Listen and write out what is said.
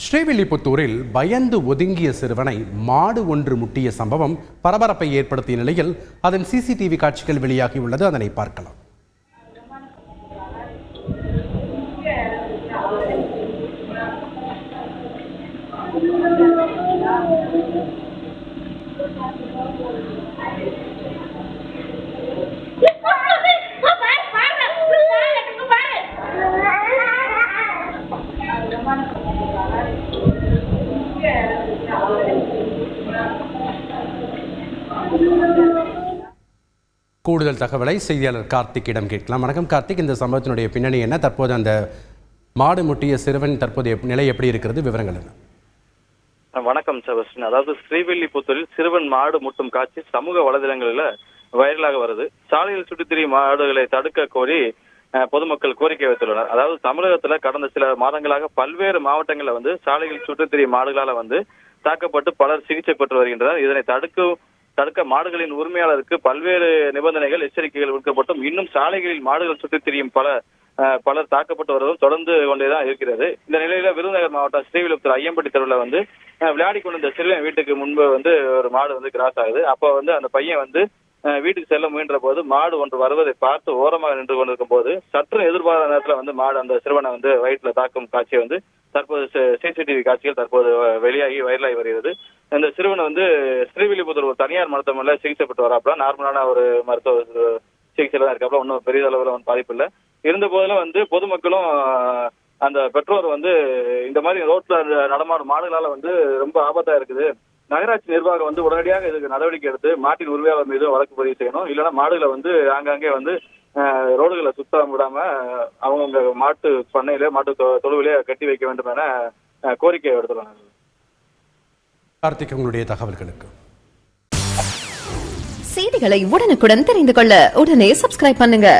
ஸ்ரீவில்லிபுத்தூரில் பயந்து ஒதுங்கிய சிறுவனை மாடு ஒன்று முட்டிய சம்பவம் பரபரப்பை ஏற்படுத்திய நிலையில் அதன் சிசிடிவி காட்சிகள் வெளியாகியுள்ளது. அதனை பார்க்கலாம். கூடுதல் தகவலை செய்தியாளர் கார்த்திக்கிடம் கேட்கலாம். வணக்கம் கார்த்திக், இந்த சம்பவத்தினுடைய பின்னணி என்ன? தற்போது அந்த மாடு முட்டிய சிறுவன் தற்போதைய நிலை எப்படி இருக்கிறது? விவரங்கள் என்ன? வணக்கம் செபஸ்டின். அதாவது ஸ்ரீவில்லிபுத்தூரில் சிறுவன் மாடு முட்டும் காட்சி சமூக வலைதளங்களில் வைரலாக வருது. சாலையில் சுற்றித் திரியும் மாடுகளை தடுக்க கோரி பொதுமக்கள் கோரிக்கை வைத்துள்ளனர். அதாவது தமிழகத்துல கடந்த சில மாதங்களாக பல்வேறு மாவட்டங்களில் சாலையில் சுற்றித் திரியும் மாடுகளால தாக்கப்பட்டு பலர் சிகிச்சை பெற்று வருகின்றனர். இதனை தடுக்க மாடுகளின் உரிமையாளருக்கு பல்வேறு நிபந்தனைகள், எச்சரிக்கைகள் விடுக்கப்பட்டும் இன்னும் சாலைகளில் மாடுகள் சுற்றித் திரியும் பலர் தாக்கப்பட்டு வருவதும் தொடர்ந்து கொண்டேதான் இருக்கிறது. இந்த நிலையில விருதுநகர் மாவட்டம் ஸ்ரீவில்லிபுத்தூர் ஐயம்பட்டி தெருவில் விளையாடி கொண்டிருந்த சிறுவன் வீட்டுக்கு முன்பு ஒரு மாடு கிராஸ் ஆகுது. அப்போ அந்த பையன் வீட்டுக்கு செல்ல முயன்ற போது மாடு ஒன்று வருவதை பார்த்து ஓரமாக நின்று கொண்டிருக்கும் போது சற்று எதிர்பாராத நேரத்தில் மாடு அந்த சிறுவனை வயிற்றுல தாக்கும் காட்சியை தற்போது சிசிடிவி காட்சிகள் தற்போது வெளியாகி வைரலாகி வருகிறது. இந்த சிறுவன் ஸ்ரீவில்லிபுத்தூர் ஒரு தனியார் மருத்துவமனையில் சிகிச்சை பெற்று வராப்புல. நார்மலான ஒரு மருத்துவ சிகிச்சையில தான் இருக்காப்புல. ஒன்றும் பெரிய அளவில் பாதிப்பு இல்லை. இருந்த போதிலும் பொதுமக்களும் அந்த பெற்றோர் இந்த மாதிரி ரோட்ல நடமாடும் மாடுகளால ரொம்ப ஆபத்தா இருக்குது. நகராட்சி நிர்வாகம் உடனடியாக இதுக்கு நடவடிக்கை எடுத்து மாட்டின் உரிமையாளர் மீது வழக்கு பதிவு செய்யணும். இல்லைன்னா மாடுகளை ஆங்காங்கே ரோடுகளை சுத்தம் விடாம அவங்க மாட்டு பண்ணையிலே மாட்டு தொழுவிலே கட்டி வைக்க வேண்டும் என கோரிக்கை எடுத்துள்ளாங்க. கார்த்திக், உங்களுடைய தகவல்களுக்கு. செய்திகளை உடனுக்குடன் தெரிந்து கொள்ள உடனே சப்ஸ்கிரைப் பண்ணுங்க.